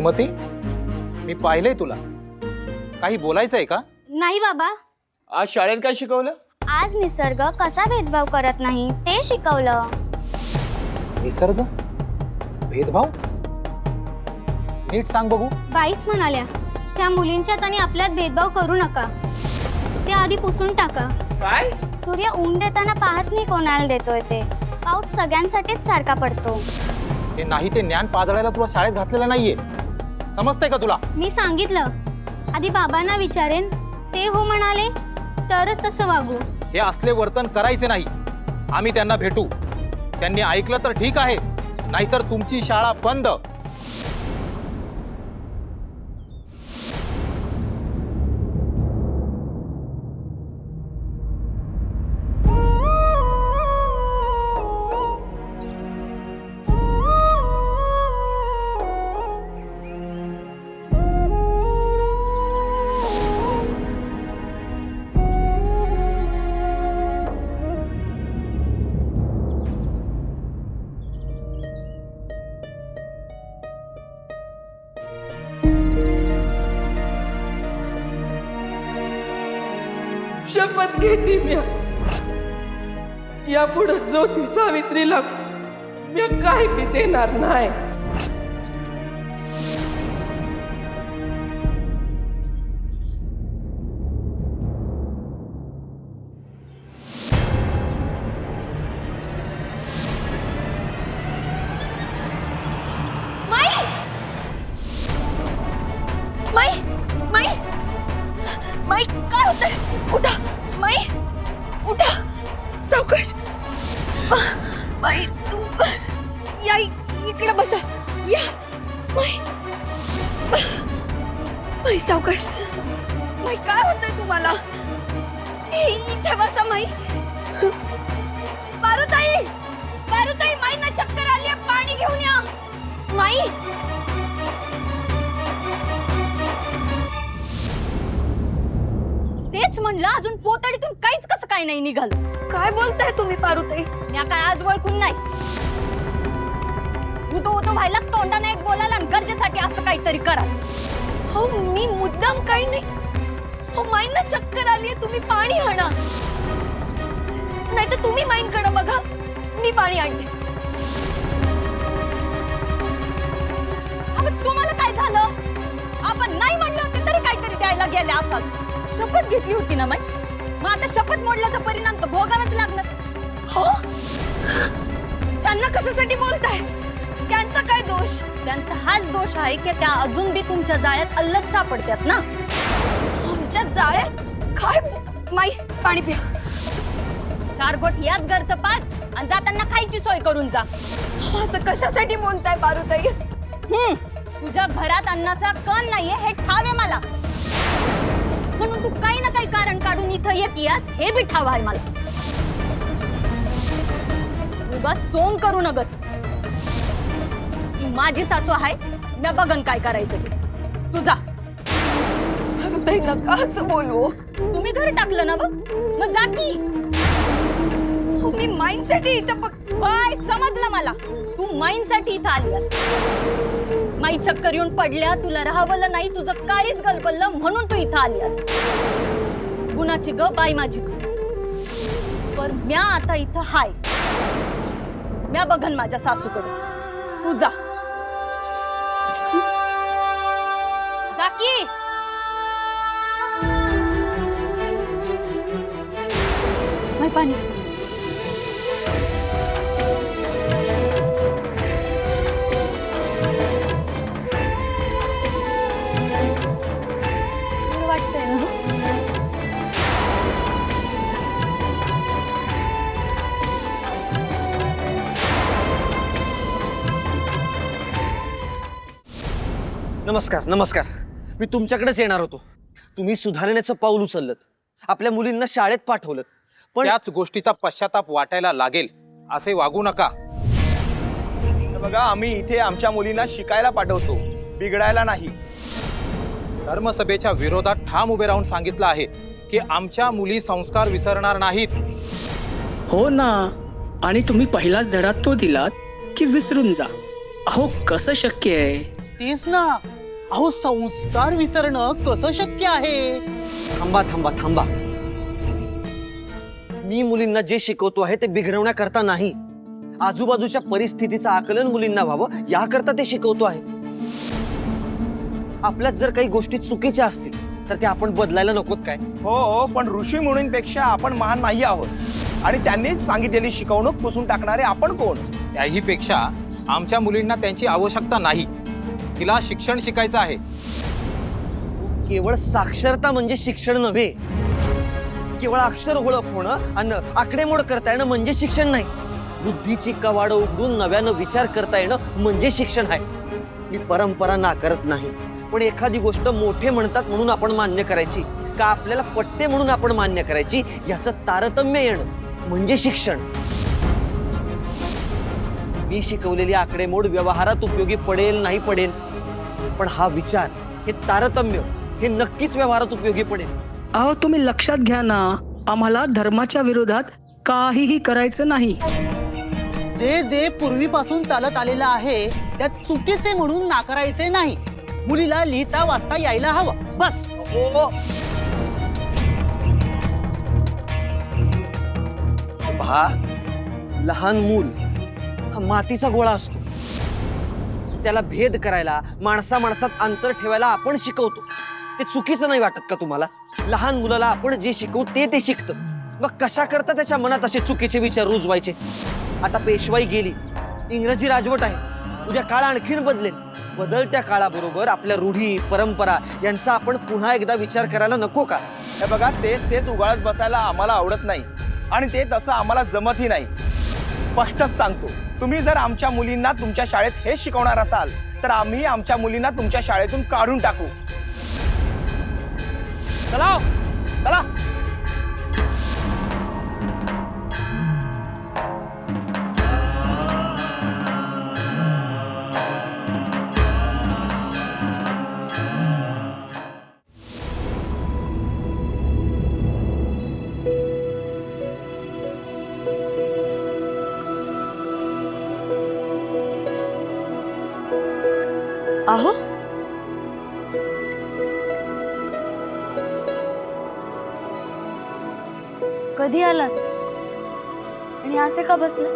सुमती, मी पाहिलंय तुला. काही बोलायचंय का? नाही बाबा, आज शाळेत काय शिकवलं? आज निसर्ग कसा भेदभाव करत नाही ते शिकवलं. निसर्ग भेदभाव? नीट सांग बघू. बाईच म्हणाल्या त्या मुलींच्यात आणि आपल्यात भेदभाव करू नका, ते आधी पुसून टाका. काय? सूर्य ऊन देताना पाहत नाही कोणाला देतोय ते. पाऊस सगळ्यांसाठीच सारखा पडतो. हे नाही ते ज्ञान पाजळायला तुला शाळेत घातलेलं नाहीये, समजतंय का तुला? मी सांगितलं आधी बाबांना विचारेन, ते हो म्हणाले तरच तसं वागू. हे असले वर्तन करायचे नाही. आम्ही त्यांना भेटू, त्यांनी ऐकलं तर ठीक आहे, नाहीतर तुमची शाळा बंद. शपथ घेते मी, यापुढे ज्योती सावित्रीला मी काही बी देणार नाही. माई काय होतंय? उठा माई, उठा सावकाश. माई तू या इकडे बसा. या माई, माई सावकाश. माई काय होतंय तुम्हाला? इथे बसा माई. पारुताई, पारुताई, माई ना चक्कर आली, पाणी घेऊन या. माई तेच म्हणलं, अजून पोतडीतून काहीच कसं काय नाही निघालं. काय बोलताय तुम्ही पारुताई? मी काय आज वळखून नाही. उतो उतो व्हायला तोंडाने एक बोलायला आणि गरजेसाठी असं काहीतरी करा. हो मी मुद्दाम काही नाही. हो माईंना चक्कर आलीये, तुम्ही पाणी आणा. नाही तर तुम्ही माईंकडे बघा, मी पाणी आणते. अगं तुम्हाला काय झालं? आपण नाही म्हणलं होते तरी काहीतरी द्यायला गेले असाल. शपथ घेतली होती ना माई, मग आता शपथ मोडल्याचा परिणाम तर भोगावाच लागणार. हो, त्यांना कशासाठी बोलताय? त्यांचा काय दोष? त्यांचा हाच दोष आहे की त्या अजून बी तुमच्या जाळ्यात अल्लत सापडतात ना. आमच्या जाळ्यात? काय? माई पाणी पिया. 4 घोट याच घरचं पाच आणि जाताना खायची सोय करून जा. असं कशासाठी बोलताय पारुताई? तुझ्या घरात अन्नाचा कण नाहीये हे ठाव आहे मला, म्हणून तू काही ना काही कारण काढून इथं येतीयास हे बी ठाव आहे मला. उगाच सोंग करू नगस. ती माझी सासू आहे, मी बघन काय करायचं ते. तू जा. ताई नका असं बोलू. तुम्ही घर टाकलं ना बघ, मग जा की. मी माईंसाठी इथं बाय समजलं मला. तू माईंसाठी इथं आलीस. माई चक्कर येऊन पडल्या, तुला राहावलं नाही, तुझं काळीच गलबललं म्हणून तू इथं आलीस. गुणाची ग बाई माझी तू. पण म्या आता इथं हाय, म्या बघन माझ्या सासूकडे. तू जा. जा की. माई पाणी. नमस्कार नमस्कार. मी तुमच्याकडेच येणार होतो. तुम्ही सुधारण्याचं पाऊल उचललं, आपल्या मुलींना शाळेत पाठवलं, पण त्याच गोष्टीचा पश्चाताप वाटायला लागेल असे वागू नका. बघा, आम्ही इथे आमच्या मुलींना शिकायला पाठवतो, बिघडायला नाही. धर्मसभेच्या विरोधात ठाम उभे राहून सांगितलं आहे की आमच्या मुली संस्कार विसरणार नाहीत. हो ना, आणि तुम्ही पहिलाच धडा तो दिलात की विसरून जा. अहो कसं शक्य आहे? तेच ना. अहो संस्कार विसरणं कसं शक्य आहे? थांबा थांबा थांबा. मी मुलींना जे शिकवतो आहे ते बिघडवण्याकरता नाही, आजूबाजूच्या परिस्थितीचं आकलन मुलींना व्हावं याकरता ते शिकवतो आहे. आपल्यात जर काही गोष्टी चुकीच्या असतील तर ते आपण बदलायला नकोत काय? हो, पण ऋषी मुनींपेक्षा आपण महान नाही आहोत आणि त्यांनीच सांगितलेली शिकवणूक पुसून टाकणारे आपण कोण? त्याही पेक्षा आमच्या मुलींना त्यांची आवश्यकता नाही. तिला शिक्षण शिकायचं आहे. केवळ साक्षरता म्हणजे शिक्षण नव्हे. केवळ अक्षर ओळख होणं आणि आकडेमोड करता येणं म्हणजे शिक्षण नाही. बुद्धीची कवाडं उघडून नव्यानं विचार करता येणं म्हणजे शिक्षण आहे. मी परंपरा नाकारत नाही, पण एखादी गोष्ट मोठे म्हणतात म्हणून आपण मान्य करायची का आपल्याला पटते म्हणून आपण मान्य करायची याचं तारतम्य येणं म्हणजे शिक्षण. मी शिकवलेली आकडेमोड व्यवहारात उपयोगी पडेल नाही पडेल, पण हा विचार, हे तारतम्य, हे नक्कीच व्यवहारात उपयोगी पडेल. अहो तुम्ही लक्षात घ्या ना, आम्हाला धर्माच्या विरोधात काहीही करायचं नाही. जे जे पूर्वीपासून चालत आलेलं आहे त्यात चुकीचे म्हणून नाकारायचे नाही. मुलीला लिहिता वाचता यायला हवं, बस. पहा, लहान मूल हा मातीचा गोळा असतो. त्याला भेद करायला, माणसा माणसात अंतर ठेवायला आपण शिकवतो. ते चुकीचं नाही वाटत का तुम्हाला? लहान मुलाला आपण जे शिकवू ते शिकतं. मग कशा करता त्याच्या मनात असे चुकीचे विचार रुजवायचे? आता पेशवाई गेली, इंग्रजी राजवट आहे, उद्या काळ आणखीन बदलेल. बदलत्या काळाबरोबर आपल्या रूढी परंपरा यांचा आपण पुन्हा एकदा विचार करायला नको का? हे बघा, तेच उगाळत बसायला आम्हाला आवडत नाही आणि ते तसं आम्हाला जमतही नाही. स्पष्टच सांगतो, तुम्ही जर आमच्या मुलींना तुमच्या शाळेत हेच शिकवणार असाल तर आम्ही आमच्या मुलींना तुमच्या शाळेतून काढून टाकू. चला चला. अहो, कधी आलात आणि असे का बसले?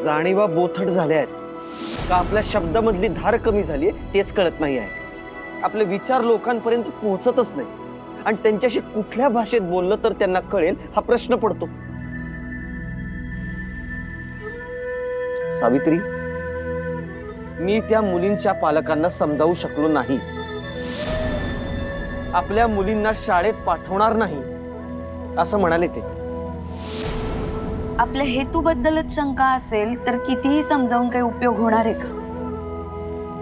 जाणीवा बोथट झाल्या आहेत का आपल्या शब्दामधली धार कमी झाली आहे तेच कळत नाही आहे. आपले विचार लोकांपर्यंत पोहोचतच नाही आणि त्यांच्याशी कुठल्या भाषेत बोललं तर त्यांना कळेल हा प्रश्न पडतो. सावित्री, मी त्या मुलींच्या पालकांना समजावू शकलो नाही. आपल्या मुलींना शाळेत पाठवणार नाही असं म्हणाले ते. आपल्या हेतूबद्दलच शंका असेल तर कितीही समजावून काही उपयोग होणार आहे का?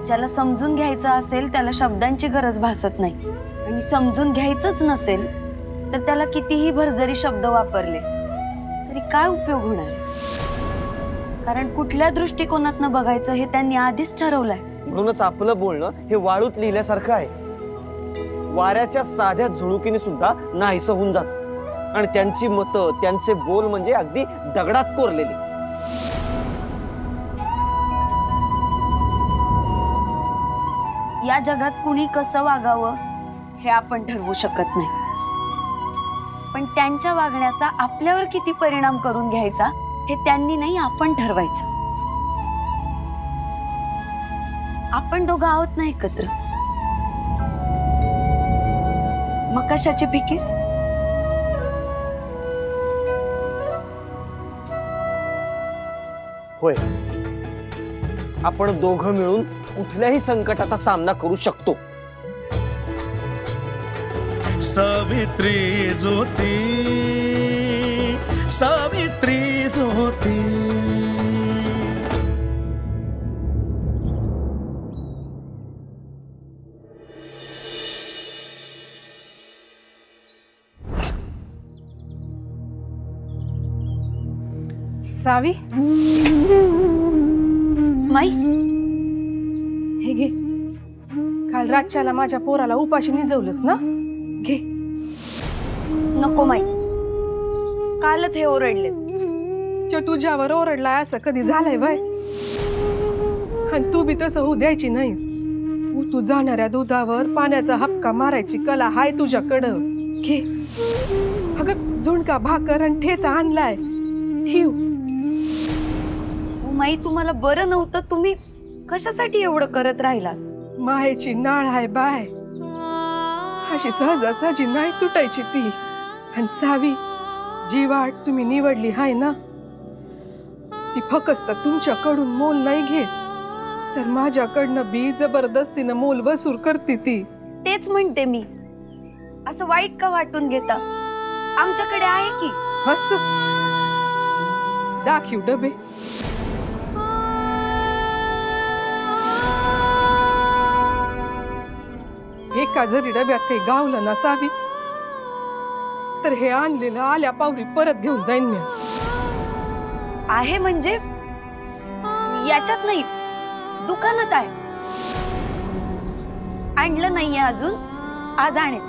ज्याला समजून घ्यायचं असेल त्याला शब्दांची गरज भासत नाही, आणि समजून घ्यायचंच नसेल तर त्याला कितीही भरजरी शब्द वापरले तरी काय उपयोग होणार आहे? कारण कुठल्या दृष्टिकोनातनं बघायचं हे त्यांनी आधीच ठरवलंय. म्हणूनच आपलं बोलणं हे वाळूत लिहिल्यासारखं आहे. वाऱ्याच्या साध्या झुळुकीने सुद्धा नाहीसं होऊन जात आणि त्यांची मतं, त्यांचे बोल म्हणजे अगदी दगडात कोरलेली. या जगात कुणी कसं वागावं हे आपण ठरवू शकत नाही, पण त्यांच्या वागण्याचा आपल्यावर किती परिणाम करून घ्यायचा हे त्यांनी नाही, आपण ठरवायचं. आपण दोघं आहोत ना एकत्र, मग कशाची फिकीर? होय, आपण दोघं मिळून कुठल्याही संकटाचा सामना करू शकतो. सावित्री ज्योती, सावित्री ज्योती. सावी, माई, हे घे. काल रातच्याला माझ्या पोराला उपाशी निजवलंस ना, घे. नको माई, कालच हे ओरडले. तो तुझ्यावर ओरडलाय असं कधी झालंय वय? आणि तू बी तसं होऊ द्यायची नाहीस. तू जाणाऱ्या दुधावर पाण्याचा हपका मारायची कला हाय तुझ्याकडं. घे अगं झुणका भाकर आणि ठेचा आणलाय, ठेव. माई तुम्हाला बरं नव्हतं, तुम्ही कशासाठी एवढं करत राहिलात? मायेची नाळ आहे बाय, अशी सहजासहजी नाही तुटायची ती. आणि सावी, जी वाट तुम्ही निवडली हाय ना, ती फक्त तुमच्याकडून मोल नाही घेत, तर माझ्याकडनं बी जबरदस्तीनं मोल वसूल करते ती. तेच म्हणते मी, असं वाईट का वाटून घेता? आमच्याकडे आहे की. हस दाखीव डबे. एका जरी डब्यात काही गावलं ना सावी, तर हे आणलेलं आल्या पावली परत घेऊन जाईन मी. आहे म्हणजे याच्यात नाही, दुकानात आहे. आणलं नाहीये अजून, आज आणेल.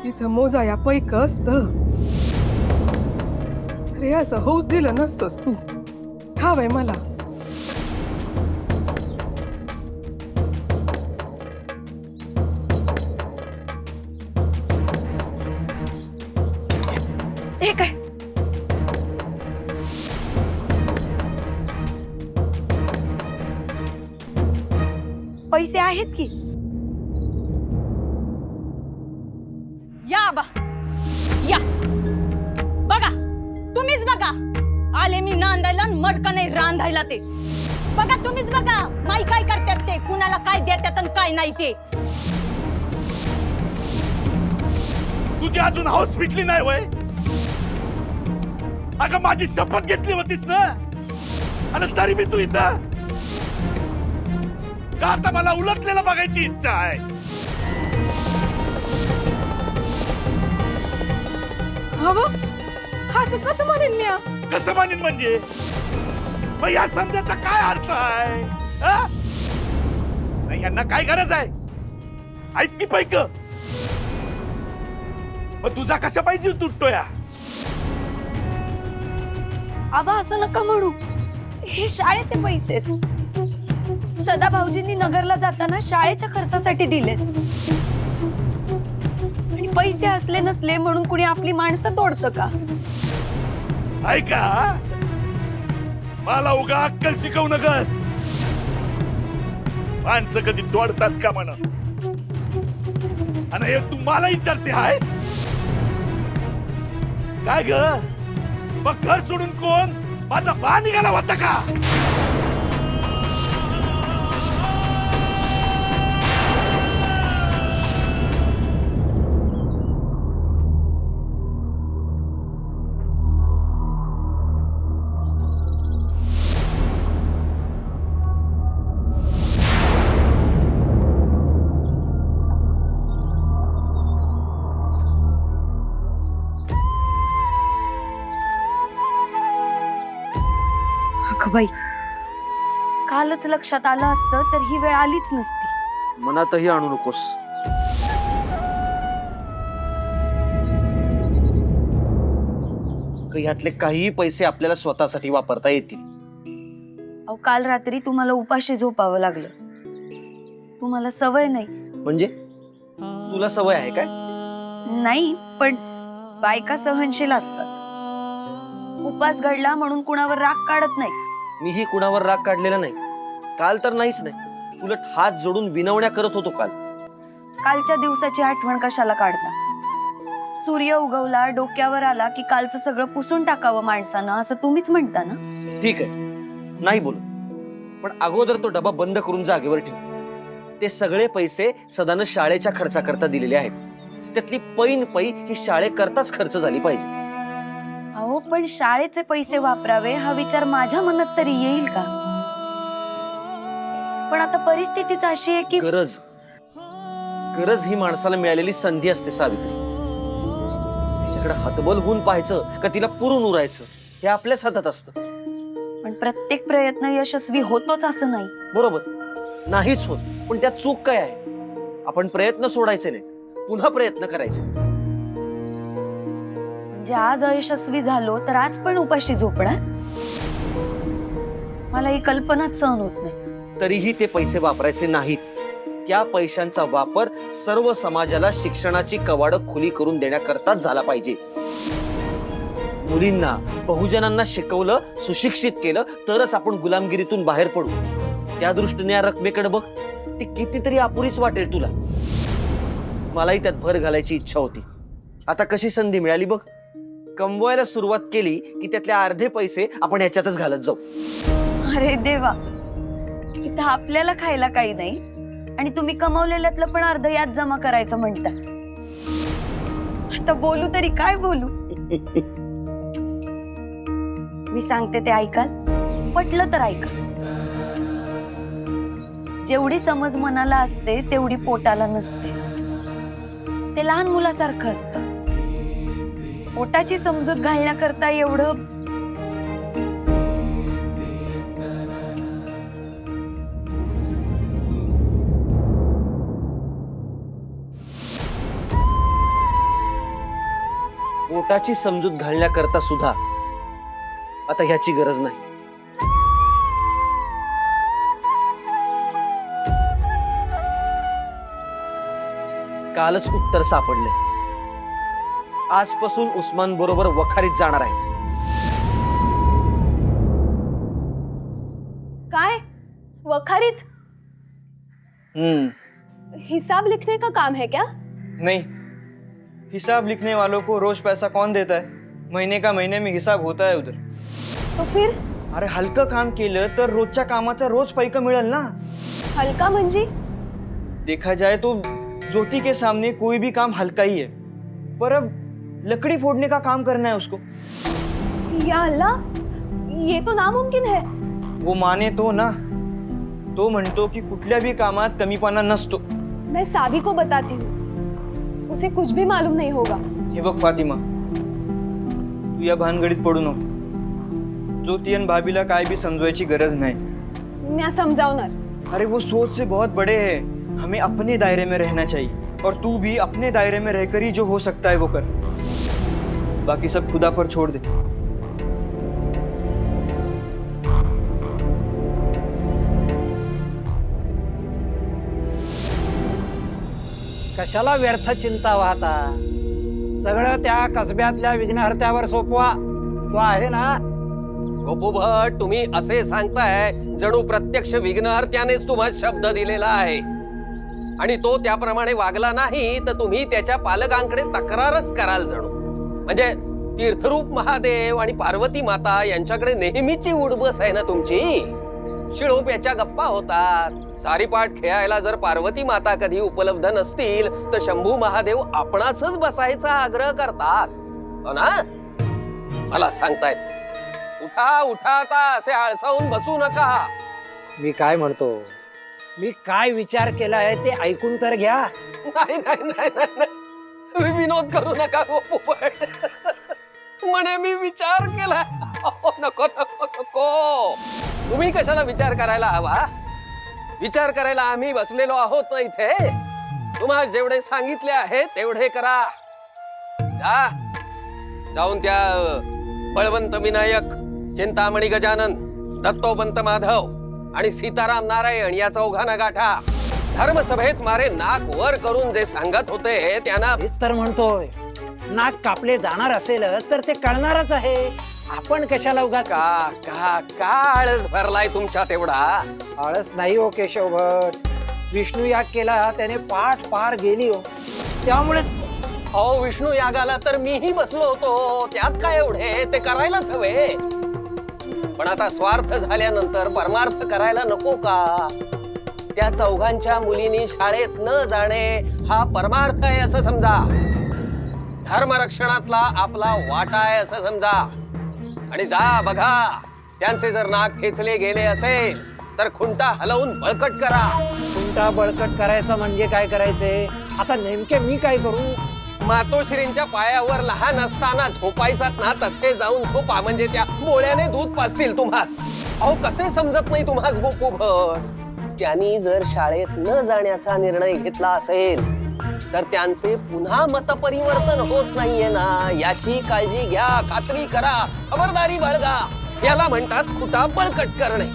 तिथं मोजाया पैक असत, अरे असं होऊच दिलं नसतंस तू. ठाव आहे मला. हे काय? पैसे आहेत की? या बा, या बघा, तुम्हीच बघा. आले मी नांदायला आणि मडका नाही रांधायला. ते बघा, तुम्हीच बघा माई काय करतात ते, कुणाला काय देतात आणि काय नाही ते. तुझी अजून हाऊस फिटली नाही वय? अगं माझी शपथ घेतली होतीस ना, आणि तरी मी तू इथं का? आता मला उलटलेलं बघायची इच्छा आहे. हवं असं कसं म्हणेन मी? कसं मानीन म्हणजे? मग या समजाचा काय अर्थ आहे? हा? नाही, यांना काय गरज आहे? ऐक की पैक, मग तुझा कशा पाहिजे तुटतोया? आबा असं नका म्हणू, हे शाळेचे पैसे आहेत. सदा भाऊजींनी नगरला जाताना शाळेच्या खर्चासाठी दिलेत. आणि पैसे असले नसले म्हणून कुणी आपली माणसं तोडतं का? ऐका, मला उगा अक्कल शिकवू नकस. माणसं कधी तोडतात का म्हण? आणि एक तू मला विचारते आहेस काय ग? मग घर सोडून कोण माझा बा निघाला होता का? अगं बाई, कालच लक्षात आलं असतं तर ही वेळ आलीच नसती. मनातही आणू नकोस. ह्यातले काही पैसे आपल्याला स्वतःसाठी वापरता येतील. अहो, काल रात्री तुम्हाला उपाशी झोपावं लागलं. तुम्हाला सवय नाही. म्हणजे तुला सवय आहे काय? नाही, पण बायका सहनशील असतात. उपास घडला म्हणून कुणावर राग काढत नाही. मीही कुणावर राग काढलेला नाही. काल तर नाहीच नाही, उलट हात जोडून विनवण्या करत होतो काल. कालच्या दिवसाची आठवण कशाला काढता? सूर्य उगवला, डोक्यावर आला की कालचं सगळं पुसून टाकावं माणसानं, असं तुम्हीच म्हणता ना? ठीक आहे, नाही बोलू, पण अगोदर तो डबा बंद करून जागेवर ठेव. ते सगळे पैसे सदानं शाळेच्या खर्चाकरता दिलेले आहेत. त्यातली पैन पै ही शाळेकरताच खर्च झाली पाहिजे. अहो, पण शाळेचे पैसे वापरावे हा विचार माझ्या मनात तरी येईल का? पण आता परिस्थितीच अशी आहे की गरज ही माणसाला मिळालेली संधी असते सावित्री. तिच्याकडे हतबल होऊन पाहायचं का तिला पुरून उरायचं हे आपल्याच हातात असतं. पण प्रत्येक प्रयत्न यशस्वी होतोच असं नाही. बरोबर, नाहीच होत, पण त्यात चूक काय आहे? आपण प्रयत्न सोडायचे नाही, पुन्हा प्रयत्न करायचे. म्हणजे आज अयशस्वी झालो तर आज पण उपाशी झोपणार? मला ही कल्पनाच सहन होत नाही. तरीही ते पैसे वापरायचे नाहीत. त्या पैशांचा वापर सर्व समाजाला शिक्षणाची कवाडं खुली करून देण्याकरताच झाला पाहिजे. मुलींना, बहुजनांना शिकवलं, सुशिक्षित केलं तरच आपण गुलामगिरीतून बाहेर पडू. त्या दृष्टीने या रकमेकडे बघ, ती कितीतरी अपुरीच वाटेल तुला. मलाही त्यात भर घालायची इच्छा होती. आता कशी संधी मिळाली बघ. कमवायला सुरुवात केली की त्यातले अर्धे पैसे आपण ह्याच्यातच घालत जाऊ. अरे देवा, इथं आपल्याला खायला काही नाही आणि तुम्ही कमावलेल्यातलं पण अर्ध यात जमा करायचं म्हणता. आता बोलू तरी काय बोलू? मी सांगते ते ऐकाल? पटलं तर ऐका. जेवढी समज मनाला असते तेवढी पोटाला नसते. ते लहान मुलासारखं असतं. पोटाची समजूत घालण्याकरता एवढं पोटाची समजूत घालण्याकरता सुद्धा आता ह्याची गरज नाही. कालच उत्तर सापडले. आजपासून उस्मान बरोबर वखारीत जाणार आहे. काय वखारीत? हिसाब लिखने का काम है क्या? नहीं, हिसाब लिखने वालों को रोज पैसा कौन देता है? महीने का महीने में हिसाब होता है उधर. तो फिर अरे हलकं काम केलं तर रोजच्या कामाचा रोज पैका मिळेल ना. हल्का म्हणजे? देखा जाए तो ज्योति के सामने कोई भी काम हल्का ही है, पर अब लकड़ी फोड़ने का काम करना है उसको. या अल्लाह, ये तो नामुमकिन है. वो माने तो ना. तो म्हणतो की कुठल्या भी कामात कमीपणा नसतो. मैं सावी को बताती हूँ, उसे कुछ भी मालूम नहीं होगा. हे बघ फातिमा, तू या भानगडीत पडू नको. ज्योति आणि भाभीला काय भी समजवायची गरज नाही. मैं समझाऊंगा. अरे वो सोच से बहुत बड़े हैं. हमें अपने दायरे में रहना चाहिए और तू भी अपने दायरे में रहकर ही जो हो सकता है वो कर. बाकी सब खुदा पर छोड़ दे. कशाला व्यर्थ चिंता वाहता? सगळं त्या कसब्यातल्या विघ्नहर्त्यावर सोपवा. तो आहे ना. गोपू भट, तुम्ही असे सांगताय जणू प्रत्यक्ष विघ्नहर्त्यानेच तुम्हाला शब्द दिलेला आहे आणि तो त्याप्रमाणे वागला नाही तर तुम्ही त्याच्या पालकांकडे तक्रारच कराल जणू. म्हणजे तीर्थरूप महादेव आणि पार्वती माता यांच्याकडे नेहमीची उडबस आहे ना तुमची. शिळोप्याच्या गप्पा होतात. सारीपाठ खेळायला जर पार्वती माता कधी उपलब्ध नसतील तर शंभू महादेव आपणासच बसायचा आग्रह करतात, हो ना? मला सांगतायत, उठा उठा, आता असे आळसावून बसू नका. मी काय म्हणतो, मी काय विचार केलाय ते ऐकून तर घ्या. नाही नाही नाही नाही, विनोद करू नका गोपू भट. म्हणे मी विचार केला. नको नको नको. तुम्ही कशाला विचार करायला हवा? विचार करायला आम्ही बसलेलो आहोत ना इथे. तुम्हाला जेवढे सांगितले आहे तेवढे करा. जाऊन त्या बळवंत विनायक, चिंतामणी गजानन, दत्तोपंत माधव आणि सीताराम नारायण या चौघांना गाठा. धर्मसभेत मारे नाक वर करून जे सांगत होते त्यांना. हेच तर म्हणतोय, नाक कापले जाणार असेलच तर ते कळणारच आहे. आपण कशाला उगाच का का का आळस भरलाय तुमच्यात एवढा? आळस नाही हो केशव भट. विष्णू याग केला त्याने पाठ पार गेली हो, त्यामुळेच. अहो, विष्णू यागाला तर मीही बसलो होतो. त्यात काय एवढे, ते करायलाच हवे. पण आता स्वार्थ झाल्यानंतर परमार्थ करायला नको का? त्या चौघांच्या मुलींनी शाळेत न जाणे हा परमार्थ आहे असं समजा. धर्मरक्षणातला आपला वाटा आहे असं समजा. आणि जा बघा, त्यांचे जर नाक खेचले गेले असेल तर खुंटा हलवून बळकट करा. खुंटा बळकट करायचं म्हणजे काय करायचंय? आता नेमके मी काय करू? मातोश्रींच्या पायावर लहान असताना झोपायचात ना, तसे जाऊन झोपा. म्हणजे त्या बोळ्याने दूध पाजतील तुम्हास. अहो, कसे समजत नाही तुम्हास गोपू भट? त्यांनी जर शाळेत न जाण्याचा निर्णय घेतला असेल तर त्यांचे पुन्हा मतपरिवर्तन होत नाहीये ना, याची काळजी घ्या, खात्री करा, खबरदारी बाळगा. याला म्हणतात खुटा बळकट करणे.